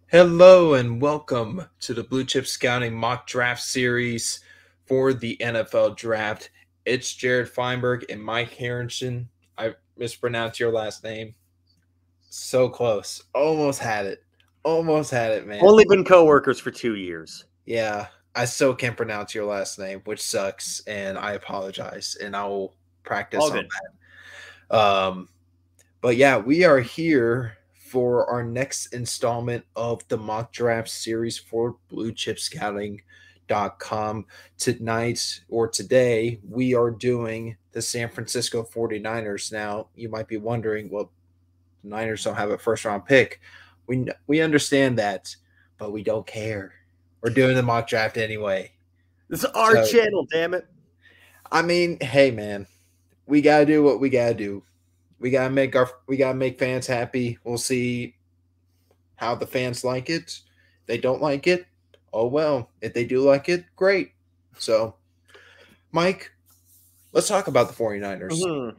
Hello and welcome to the Blue Chip Scouting Mock Draft Series for the NFL Draft. It's Jared Feinberg and Mike Hrynyshyn. I mispronounced your last name. So close. Almost had it. Almost had it, man. Only been co-workers for 2 years. Yeah, I still can't pronounce your last name, which sucks, and I apologize, and I will practice All on good. that. But yeah, we are here for our next installment of the mock draft series for bluechipscouting.com. Tonight or today, we are doing the San Francisco 49ers. Now, you might be wondering, well, the Niners don't have a first round pick. We understand that, but we don't care. We're doing the mock draft anyway. This is our channel, damn it. I mean, hey man, we gotta do what we gotta do. We gotta make fans happy. We'll see how the fans like it. If they don't like it, oh well. If they do like it, great. So, Mike, let's talk about the 49ers. Mm-hmm.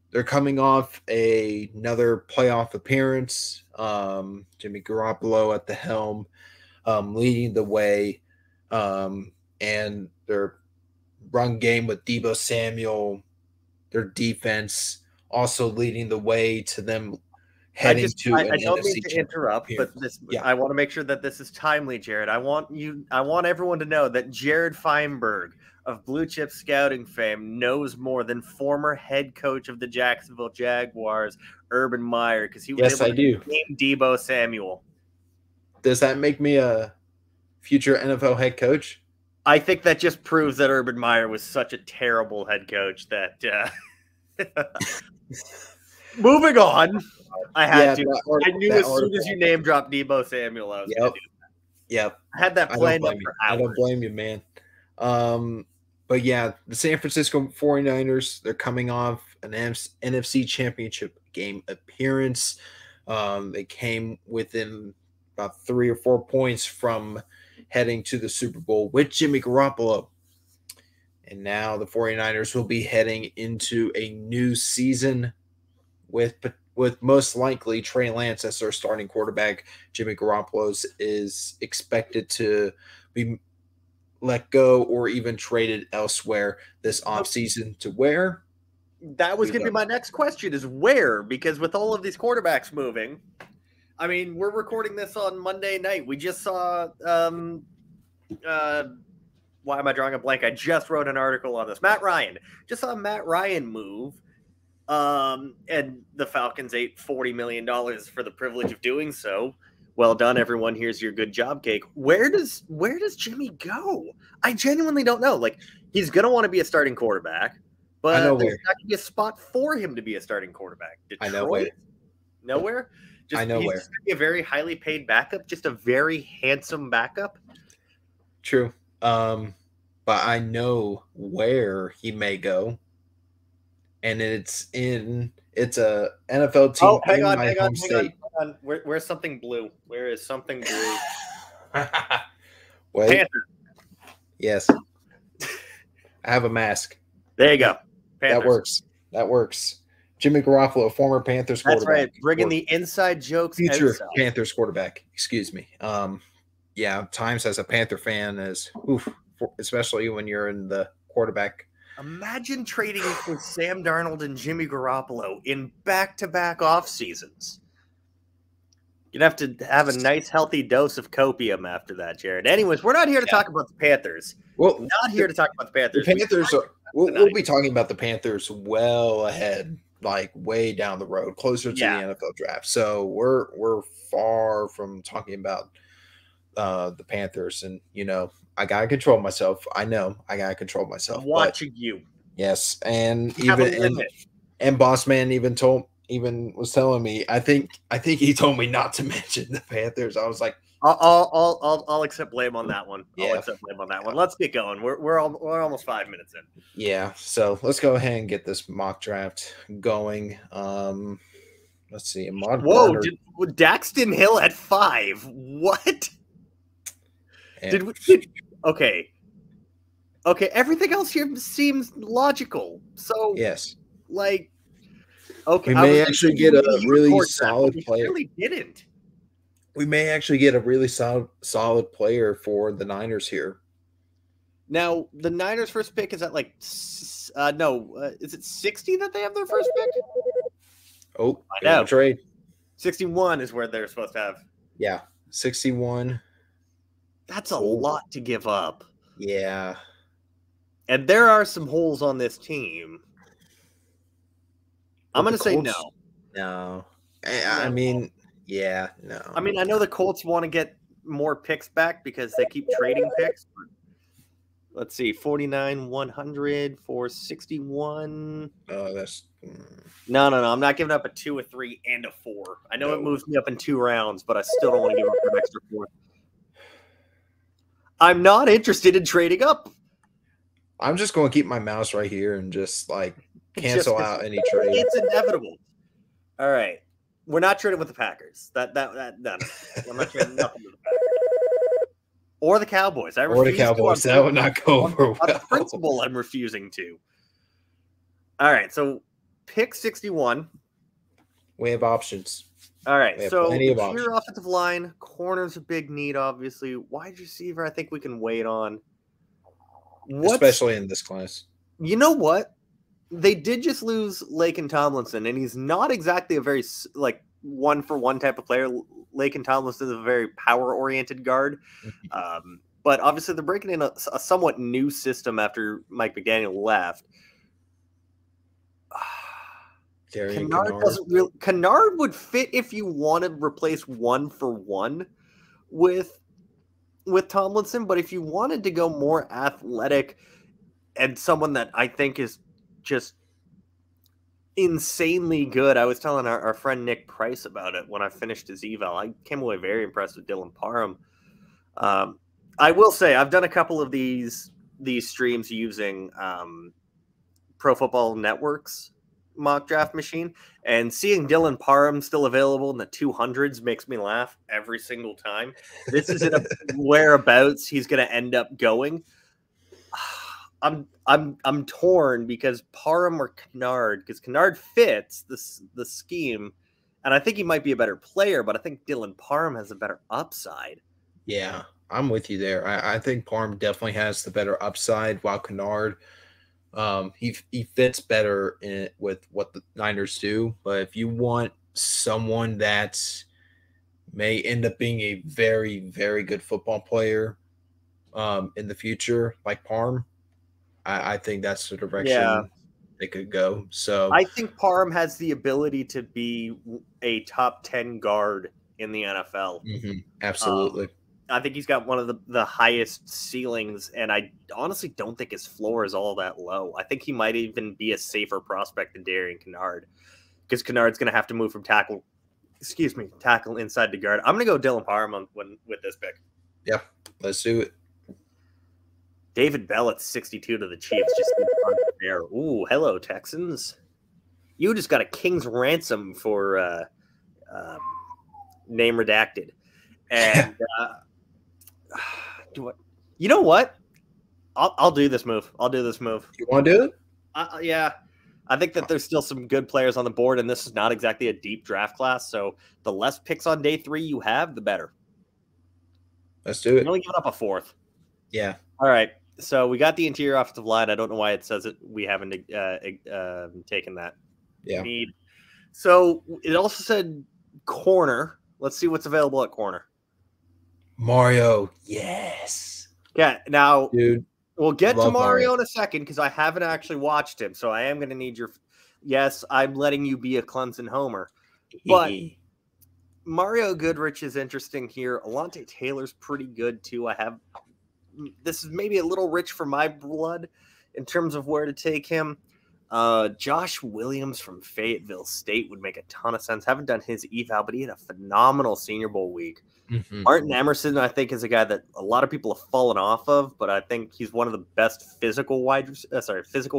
They're coming off another playoff appearance. Jimmy Garoppolo at the helm, leading the way, and their run game with Deebo Samuel, their defense also leading the way to them heading to an I don't NFC mean to interrupt, but I want to make sure that this is timely, Jared. I want everyone to know that Jared Feinberg of Blue Chip Scouting fame knows more than former head coach of the Jacksonville Jaguars, Urban Meyer, because he was able to name Deebo Samuel. Does that make me a future NFL head coach? I think that just proves that Urban Meyer was such a terrible head coach that moving on. I had to. I knew as soon as you name dropped Deebo Samuel, I was going to do that. Yep. I had that planned up for hours. I don't blame you, man. But yeah, the San Francisco 49ers, they're coming off an NFC Championship game appearance. They came within about 3 or 4 points from heading to the Super Bowl with Jimmy Garoppolo. And now the 49ers will be heading into a new season with most likely Trey Lance as their starting quarterback. Jimmy Garoppolo is expected to be let go or even traded elsewhere this offseason. To where? That was going to be my next question, is where? Because with all of these quarterbacks moving, I mean, we're recording this on Monday night. We just saw why am I drawing a blank? I just wrote an article on this. Matt Ryan. Just saw Matt Ryan move. And the Falcons ate $40 million for the privilege of doing so. Well done, everyone. Here's your good job cake. Where does Jimmy go? I genuinely don't know. Like, he's going to want to be a starting quarterback, but there's not going to be a spot for him to be a starting quarterback. Detroit? I know where. Nowhere? Just, I know he's where. Just going to be a very highly paid backup, just a very handsome backup. True. But I know where he may go. And it's a NFL team hang on. Where's something blue? Where is something blue? Wait. Panther. Yes. I have a mask. There you go. Panthers. That works. Jimmy Garoppolo, former Panthers quarterback. That's right. Bringing the inside jokes. Future outside. Panthers quarterback. Excuse me. Yeah, times as a Panther fan is especially when you're in the quarterback. Imagine trading for Sam Darnold and Jimmy Garoppolo in back-to-back off seasons. You'd have to have a nice, healthy dose of copium after that, Jared. Anyways, we're not here to talk about the Panthers. Well, not here to talk about the Panthers. The Panthers we'll be talking about the Panthers well ahead, like way down the road, closer to the NFL draft. So we're far from talking about the Panthers, and I gotta control myself. I know I gotta control myself. I'm watching you. Yes, and Boss Man even was telling me. I think he told me not to mention the Panthers. I was like, I'll accept blame on that one. Yeah. I'll accept blame on that one. Let's get going. We're almost 5 minutes in. Yeah, so let's go ahead and get this mock draft going. Let's see. Whoa, Daxton Hill at 5. What? Okay. Everything else here seems logical. So yes, like, okay, we may actually get a really solid player. Really didn't. We may actually get a really solid player for the Niners here. Now, the Niners' first pick is at like, is it 60 that they have their first pick? Oh, I know. Trade. 61 is where they're supposed to have. Yeah, 61. That's a lot to give up. Yeah. And there are some holes on this team. I'm going to say no. No. I mean, yeah, no. I mean, I know the Colts want to get more picks back because they keep trading picks. Let's see, 49, 100 for 61. Oh, that's... No. I'm not giving up a 2, a 3, and a 4. I know it moves me up in 2 rounds, but I still don't want to give up an extra 4. I'm not interested in trading up. I'm just going to keep my mouse right here and just, like, cancel out any trade. It's inevitable. All right. We're not trading with the Packers. No. I'm not trading nothing with the Packers. Or the Cowboys. That would not go over well. On principle, I'm refusing to. All right. So, pick 61. We have options. All right. So, your offensive line, corner's a big need, obviously. Wide receiver, I think we can wait on. Especially in this class. You know what? They did just lose Laken Tomlinson, and he's not exactly a very, like, one-for-one type of player. Laken Tomlinson is a very power-oriented guard. But obviously they're breaking in a somewhat new system after Mike McDaniel left. Kennard would fit if you want to replace 1-for-1 with Tomlinson, but if you wanted to go more athletic and someone that I think is just insanely good. I was telling our friend Nick Price about it when I finished his eval. I came away very impressed with Dylan Parham. I will say I've done a couple of these streams using Pro Football Network's mock draft machine, and seeing Dylan Parham still available in the 200s makes me laugh every single time. This is at a whereabouts he's going to end up going. I'm torn because Parham or Kennard, because Kennard fits the scheme, and I think he might be a better player, but I think Dylan Parham has a better upside. Yeah, I'm with you there. I think Parham definitely has the better upside, while Kennard, he fits better with what the Niners do. But if you want someone that may end up being a very, very good football player in the future, like Parham, I think that's the direction they could go. So I think Parham has the ability to be a top 10 guard in the NFL. Absolutely. I think he's got one of the highest ceilings, and I honestly don't think his floor is all that low. I think he might even be a safer prospect than Darian Kennard, because Kennard's going to have to move from tackle inside to guard. I'm going to go Dylan Parham with this pick. Yeah, let's do it. David Bell at 62 to the Chiefs. Just there. Ooh, hello, Texans. You just got a king's ransom for name redacted. And you know what? I'll do this move. You want to do it? Yeah. I think that there's still some good players on the board, and this is not exactly a deep draft class. So the less picks on day 3 you have, the better. Let's do it. You're only giving up a 4th. Yeah. All right. So we got the interior offensive line. I don't know why it says it. We haven't taken that. Yeah. Need. So it also said corner. Let's see what's available at corner. Mario. Yes. Yeah. Now, dude, we'll get to Mario in a second because I haven't actually watched him. So I am going to need your. Yes, I'm letting you be a Clemson homer. But Mario Goodrich is interesting here. Alontae Taylor's pretty good too. This is maybe a little rich for my blood in terms of where to take him. Josh Williams from Fayetteville State would make a ton of sense. Haven't done his eval, but he had a phenomenal Senior Bowl week. Martin Emerson, I think, is a guy that a lot of people have fallen off of, but I think he's one of the best physical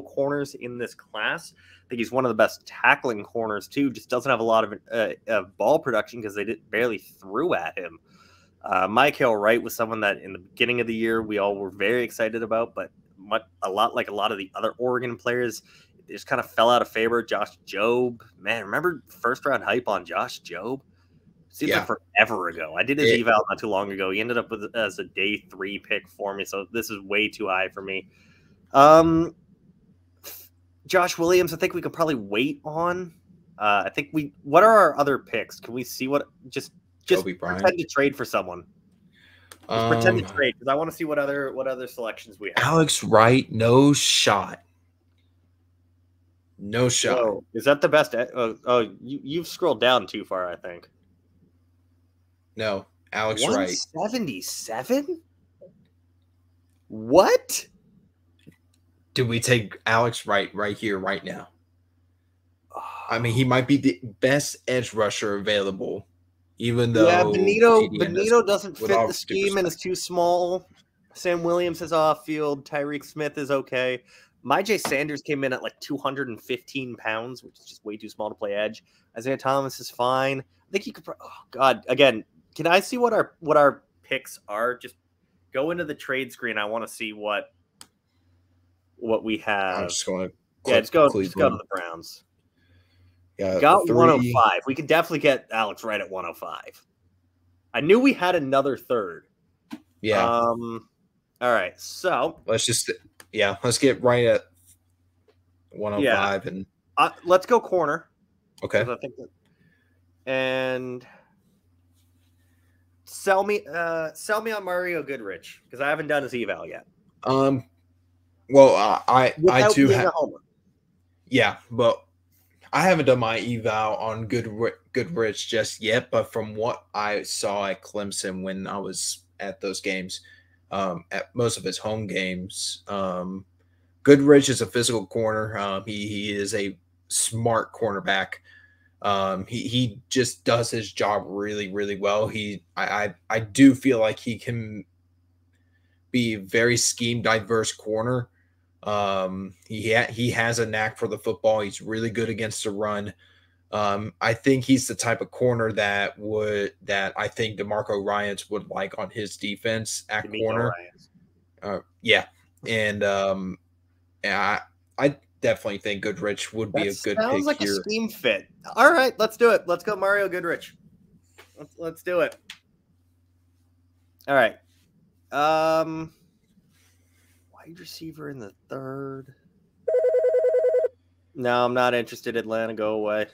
corners in this class. I think he's one of the best tackling corners too. Just doesn't have a lot of ball production because they barely threw at him. Mykael Wright was someone that in the beginning of the year we all were very excited about, but a lot like a lot of the other Oregon players, it just kind of fell out of favor. Josh Jobe, man, remember first round hype on Josh Jobe? Seems like forever ago. I did his eval not too long ago. He ended up as a day 3 pick for me, so this is way too high for me. Josh Williams, I think we could probably wait on. I think what are our other picks? Can we see what just pretend to trade for someone? Just pretend to trade, because I want to see what other selections we have. Alex Wright, no shot. No shot. Whoa. Is that the best? You've scrolled down too far, I think. No, Alex Wright. 177? What? Do we take Alex Wright right here, right now? I mean, he might be the best edge rusher available, even though Benito doesn't fit the scheme and is too small. Sam Williams is off field. Tyreek Smith is okay. Myjai Sanders came in at like 215 pounds, which is just way too small to play edge. Isaiah Thomas is fine. I think you could. Oh God! Again, can I see what our picks are? Just go into the trade screen. I want to see what we have. I'm just going to just go to the Browns. Yeah, got 105. We could definitely get Alex right at 105. I knew we had another third. Yeah. All right. So let's get right at 105 and let's go corner. Okay. I think and sell me on Mario Goodrich, because I haven't done his eval yet. Well, I do have. Yeah, but I haven't done my eval on Goodrich just yet. But from what I saw at Clemson when I was at those games, at most of his home games, Goodrich is a physical corner. He is a smart cornerback. He just does his job really, really well. I do feel like he can be a very scheme diverse corner. He has a knack for the football. He's really good against the run. I think he's the type of corner that I think DeMarco Ryans would like on his defense at corner. Yeah. And I definitely think Goodrich would be a good pick here. Sounds like a scheme fit. All right, let's do it. Let's go Mario Goodrich. Let's do it. All right. Wide receiver in the third. No, I'm not interested. Atlanta, go away.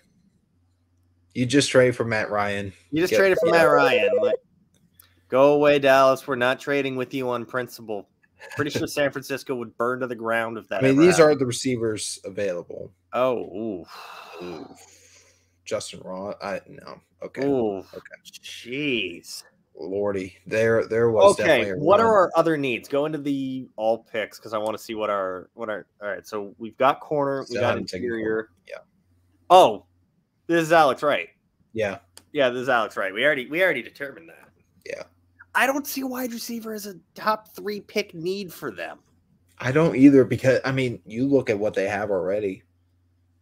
You just traded for Matt Ryan. You just traded for Matt Ryan. Go away, Dallas. We're not trading with you on principle. Pretty sure San Francisco would burn to the ground if that. I mean, these are the receivers available. Oh, ooh. Justin Ross. No. Okay. Ooh. Okay. Jeez. Lordy, there was definitely. What are our other needs? Go into the all picks, because I want to see what our. All right, so we've got corner, we got interior. Yeah. Oh, this is Alex Wright. Yeah. Yeah, this is Alex Wright. We already determined that. Yeah. I don't see wide receiver as a top 3 pick need for them. I don't either, because I mean, you look at what they have already,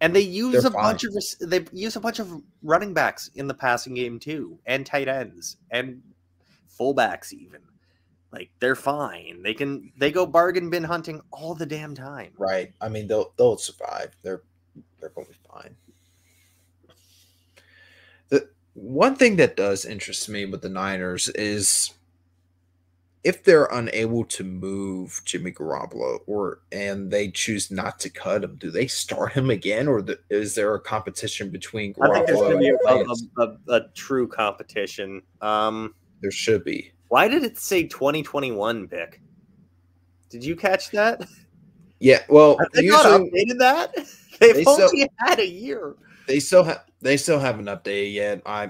and they use a bunch of running backs in the passing game too, and tight ends and fullbacks even. Like, they're fine. They go bargain bin hunting all the damn time. Right. I mean, they'll survive. They're going to be fine. The one thing that does interest me with the Niners is if they're unable to move Jimmy Garoppolo and they choose not to cut him, do they start him again, or is there a competition between Garoppolo? I think there's going to be a true competition. There should be. Why did it say 2021 pick? Did you catch that? Yeah, well, they not updated that. They've only had a year. They still haven't updated yet. I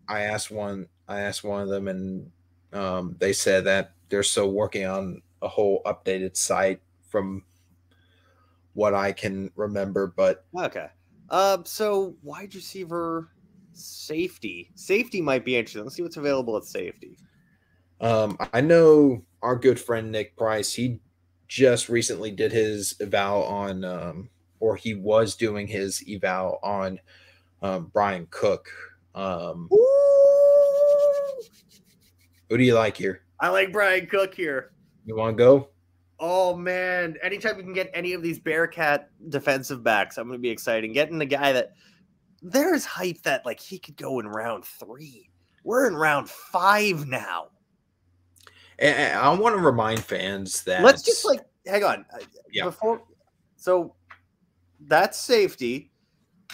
asked one of them, and they said that they're still working on a whole updated site from what I can remember. But okay, so wide receiver, safety might be interesting. Let's see what's available at safety. I know our good friend Nick Price. He just recently did his eval on, or he was doing his eval on Brian Cook. Who do you like here? I like Brian Cook here. You want to go? Oh, man. Anytime you can get any of these Bearcat defensive backs, I'm going to be excited. Getting a guy that there's hype that, like, he could go in round 3. We're in round 5 now. And I want to remind fans that let's just like hang on. Yeah. Before, so that's safety.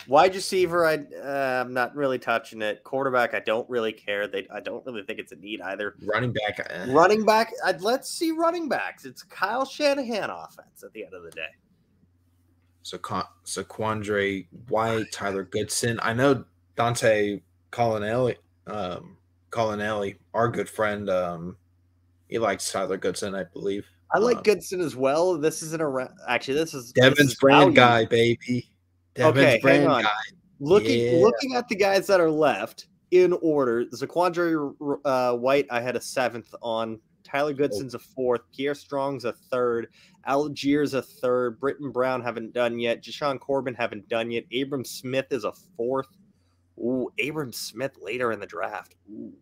Wide receiver, I'm not really touching it. Quarterback, I don't really care. I don't really think it's a need either. running back. Running back, let's see running backs. It's Kyle Shanahan offense at the end of the day. So Quandre White, Tyler Goodson. I know Dante Colonelli, our good friend. He likes Tyler Goodson, I believe. I like Goodson as well. This isn't a actually. This is Devin's brand guy, baby. Devin's brand hang on. Guy. Looking at the guys that are left in order, Zaquandre White, I had a 7th on. Tyler Goodson's a 4th. Pierre Strong's a 3rd. Algier's a 3rd. Britton Brown haven't done yet. Jashawn Corbin haven't done yet. Abram Smith is a 4th. Ooh, Abram Smith later in the draft. Ooh,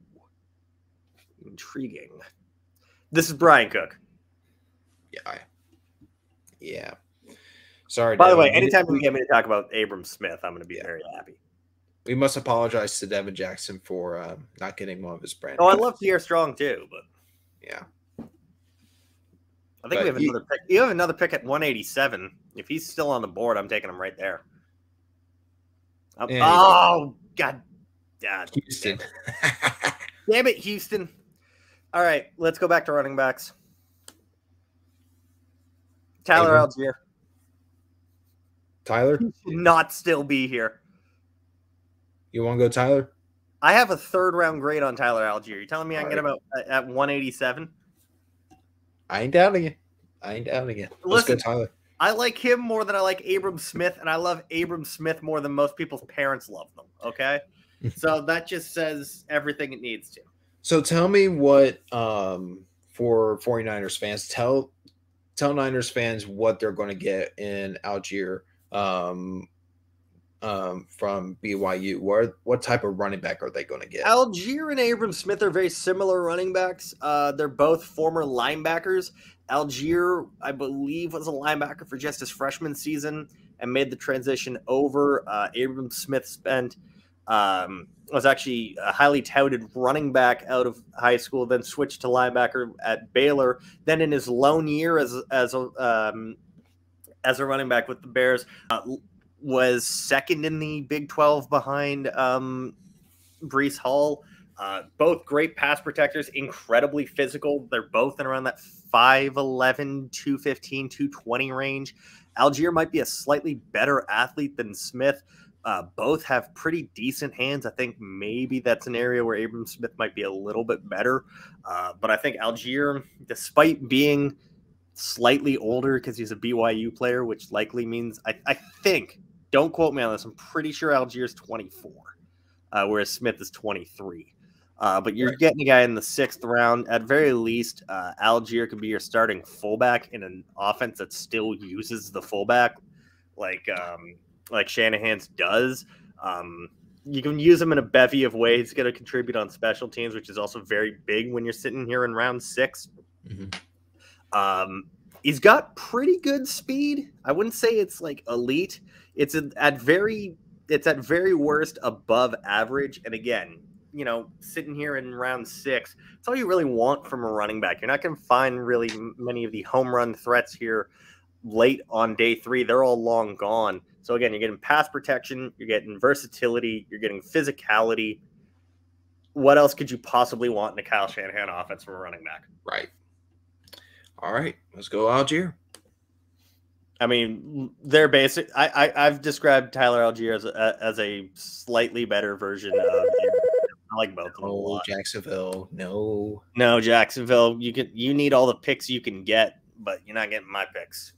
intriguing. This is Brian Cook. Yeah. Sorry. By the way, anytime we get me to talk about Abram Smith, I'm going to be very happy. We must apologize to Devin Jackson for not getting one of his brand. Oh, I love Pierre Strong too, but yeah. I think we have another pick. You have another pick at 187. If he's still on the board, I'm taking him right there. Oh, God. Houston. Damn it, Houston. All right, let's go back to running backs. Tyler Algier. Tyler? He should not still be here. You want to go Tyler? I have a 3rd round grade on Tyler Algier. You telling me I can get him at 187? I ain't doubting it. Let's go Tyler. I like him more than I like Abram Smith, and I love Abram Smith more than most people's parents love them, okay? So that just says everything it needs to. So tell me what, for 49ers fans, tell Niners fans what they're going to get in Algier from BYU. What type of running back are they going to get? Algier and Abram Smith are very similar running backs. They're both former linebackers. Algier, I believe, was a linebacker for just his freshman season and made the transition over. Abram Smith was actually a highly touted running back out of high school, then switched to linebacker at Baylor. Then in his lone year as a running back with the Bears, was 2nd in the Big 12 behind Breece Hall. Both great pass protectors, incredibly physical. They're both in around that 5'11", 215, 220 range. Algier might be a slightly better athlete than Smith. Both have pretty decent hands. I think maybe that's an area where Abram Smith might be a little bit better. But I think Algier, despite being slightly older because he's a BYU player, which likely means, I think, don't quote me on this, I'm pretty sure Algier's 24, whereas Smith is 23. But you're getting a guy in the 6th round. At very least, Algier could be your starting fullback in an offense that still uses the fullback, like Shanahan's does. You can use him in a bevy of ways. He's going to contribute on special teams, which is also very big when you're sitting here in round 6. Mm-hmm. He's got pretty good speed. I wouldn't say it's like elite. It's at very worst above average. And again, sitting here in round 6, it's all you really want from a running back. You're not going to find really many of the home run threats here late on day 3. They're all long gone. So again, you're getting pass protection, you're getting versatility, you're getting physicality. What else could you possibly want in a Kyle Shanahan offense from a running back? Right. All right, let's go Algier. I mean, they're basic. I've described Tyler Algier as a slightly better version of. I like both of them a lot. Jacksonville, no, Jacksonville. You need all the picks you can get, but you're not getting my picks.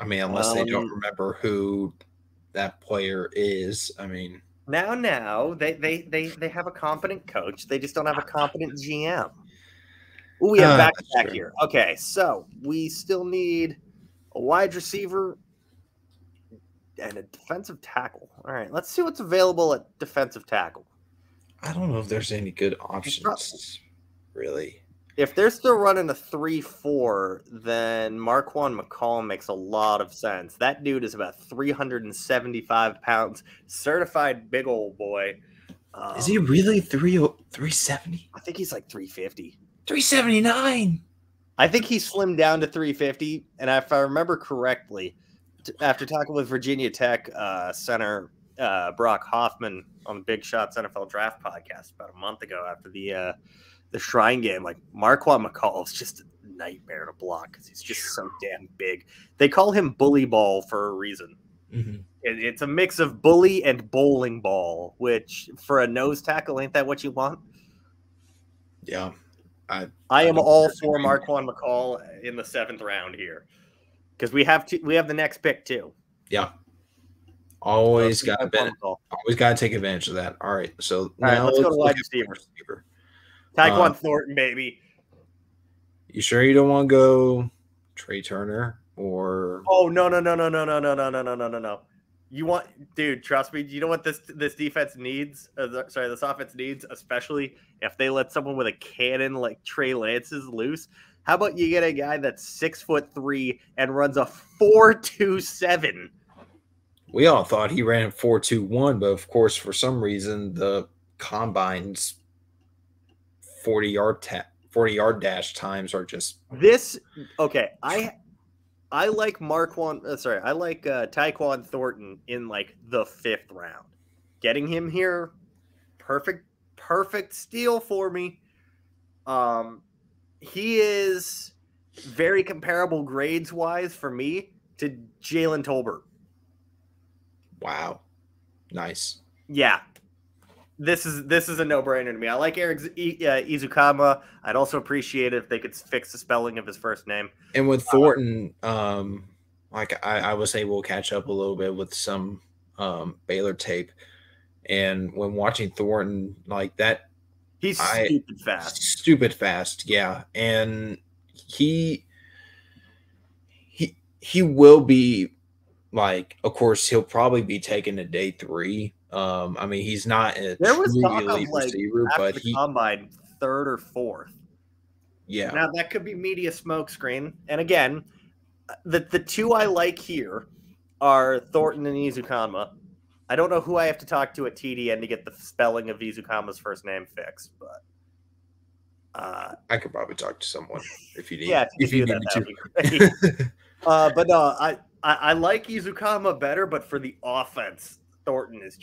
I mean, unless they don't remember who that player is. I mean, now they have a competent coach. They just don't have a competent GM. Ooh, we have back here. Okay, so we still need a wide receiver and a defensive tackle. All right, let's see what's available at defensive tackle. I don't know if there's any good options, really. If they're still running a 3-4, then Marquand McCall makes a lot of sense. That dude is about 375 pounds, certified big old boy. Is he really 370? I think he's like 350. 379. I think he slimmed down to 350. And if I remember correctly, after talking with Virginia Tech center Brock Hoffman on the Big Shots NFL Draft podcast about a month ago after the Shrine game, like Marquand McCall is just a nightmare to block because he's just so damn big. They call him bully ball for a reason. Mm-hmm. It's a mix of bully and bowling ball, which for a nose tackle, ain't that what you want? Yeah. I am all for Marquand McCall in the 7th round here because we have the next pick too. Yeah. Always got to take advantage of that. All right. So now let's go to wide receiver. Tyquan Thornton, baby. You sure you don't want to go Trey Turner or? Oh no. You want, dude? Trust me. You know what this defense needs? This offense needs, especially if they let someone with a cannon like Trey Lance's loose. How about you get a guy that's 6'3" and runs a 4.27? We all thought he ran 4.21, but of course, for some reason, the combine's 40-yard dash times are just this. Okay, I like I like Tyquan Thornton in like the 5th round. Getting him here, perfect steal for me. He is very comparable grades wise for me to Jalen Tolbert. Wow, nice. Yeah, this is a no-brainer to me. I like Eric Izukama. I'd also appreciate it if they could fix the spelling of his first name. And with Thornton, like I was able to catch up a little bit with some Baylor tape, and when watching Thornton like that, he's stupid fast. Yeah, and he will be. Like, of course, he'll probably be taken to day 3. I mean, he's not a truly elite receiver, but he combine 3rd or 4th. Yeah. Now that could be media smokescreen. And again, the 2 I like here are Thornton and Izukama. I don't know who I have to talk to at TDN to get the spelling of Izukama's first name fixed, but I could probably talk to someone if you need. Yeah, if you need that would be great. But no, I like Izukama better, but for the offense, Thornton is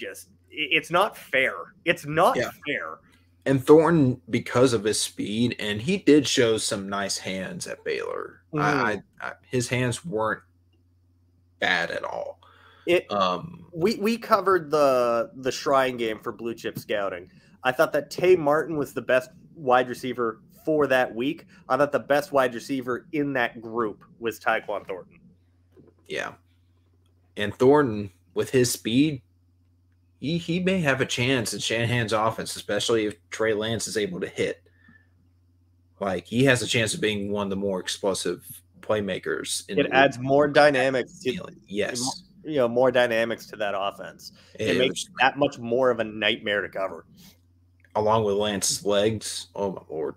it's not fair. It's not fair. And Thornton, because of his speed, and he did show some nice hands at Baylor. His hands weren't bad at all. We covered the Shrine game for Blue Chip Scouting. I thought that Tay Martin was the best wide receiver for that week. I thought the best wide receiver in that group was Tyquan Thornton. Yeah. And Thornton, with his speed, he may have a chance in Shanahan's offense, especially if Trey Lance is able to hit. Like, he has a chance of being one of the more explosive playmakers. It adds more dynamics. Yes. More dynamics to that offense. It makes that much more of a nightmare to cover. Along with Lance's legs. Oh, my Lord.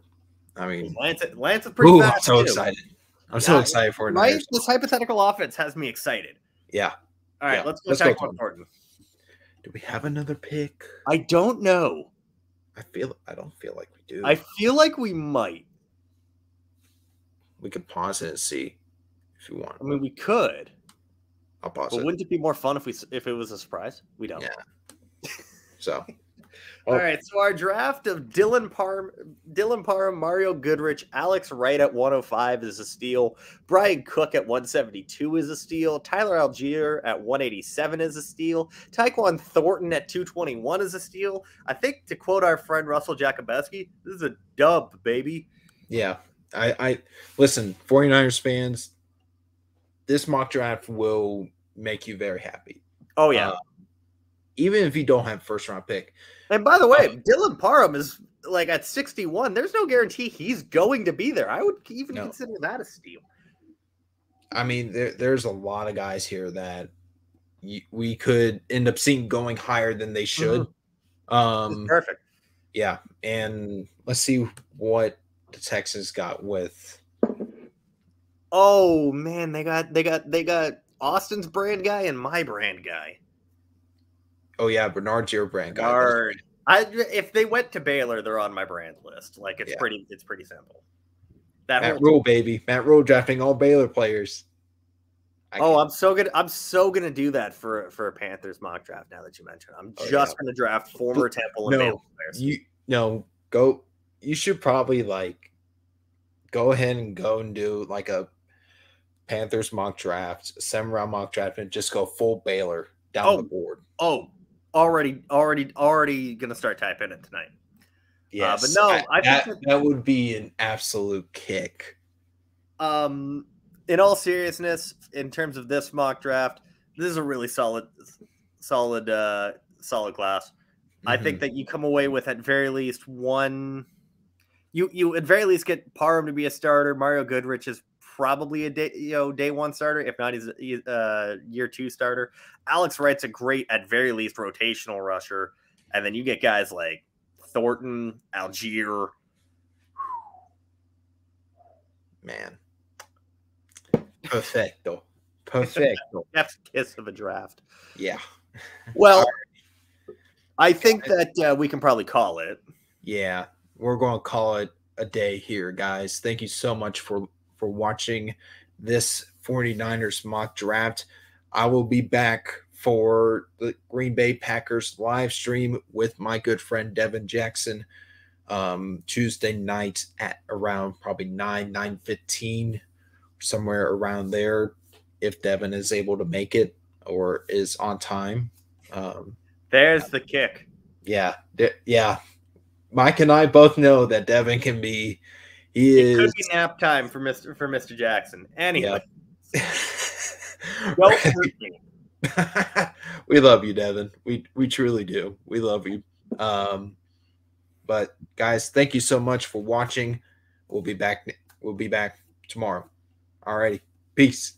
I mean, Lance is pretty fast. I'm so excited. I'm so excited for it. This hypothetical offense has me excited. Yeah. All right, let's go Tyquan Thornton. Do we have another pick? I don't know. I don't feel like we do. I feel like we might. We could pause it and see if you want. I mean, we could. I'll pause but it. Wouldn't it be more fun if it was a surprise? We don't. Yeah. So. All right, so our draft of Dylan Parham, Mario Goodrich, Alex Wright at 105 is a steal. Brian Cook at 172 is a steal. Tyler Algier at 187 is a steal. Tyquan Thornton at 221 is a steal. I think, to quote our friend Russell Jacobeski, this is a dub, baby. Yeah. I listen, 49ers fans, this mock draft will make you very happy. Oh, yeah. Even if you don't have first-round pick. And by the way, Dylan Parham is like at 61. There's no guarantee he's going to be there. I would even consider that a steal. I mean, there's a lot of guys here that we could end up seeing going higher than they should. Perfect. Yeah, and let's see what the Texans got with. Oh man, they got Austin's brand guy and my brand guy. Oh yeah, Bernard's your brand guy. Bernard. If they went to Baylor, they're on my brand list. Like it's pretty simple. That Matt Rule, baby. Matt Rule drafting all Baylor players. I'm so gonna do that for a Panthers mock draft. Now that you mention, I'm just gonna draft former Temple and Baylor players. You should probably like go ahead and go and do like a Panthers mock draft, a 7-round mock draft, and just go full Baylor down the board. Already gonna start typing it tonight. Yes, but no, I think that would be an absolute kick. In all seriousness, in terms of this mock draft, this is a really solid class. Mm-hmm. I think that you come away with at very least one. You at very least get Parham to be a starter. Mario Goodrich is probably a day one starter. If not, he's a year 2 starter. Alex Wright's a great, at very least, rotational rusher. And then you get guys like Thornton, Algier. Man. Perfecto. That's kiss of a draft. Yeah. Well, I think that we can probably call it. Yeah. We're going to call it a day here, guys. Thank you so much for watching this 49ers mock draft. I will be back for the Green Bay Packers live stream with my good friend Devin Jackson Tuesday night at around probably 9:15, somewhere around there, if Devin is able to make it or is on time. There's the kick. Yeah. Mike and I both know that Devin can be. It could be nap time for Mr. Jackson. Anyway, we love you, Devin. We truly do. We love you. But guys, thank you so much for watching. We'll be back tomorrow. Alrighty, peace.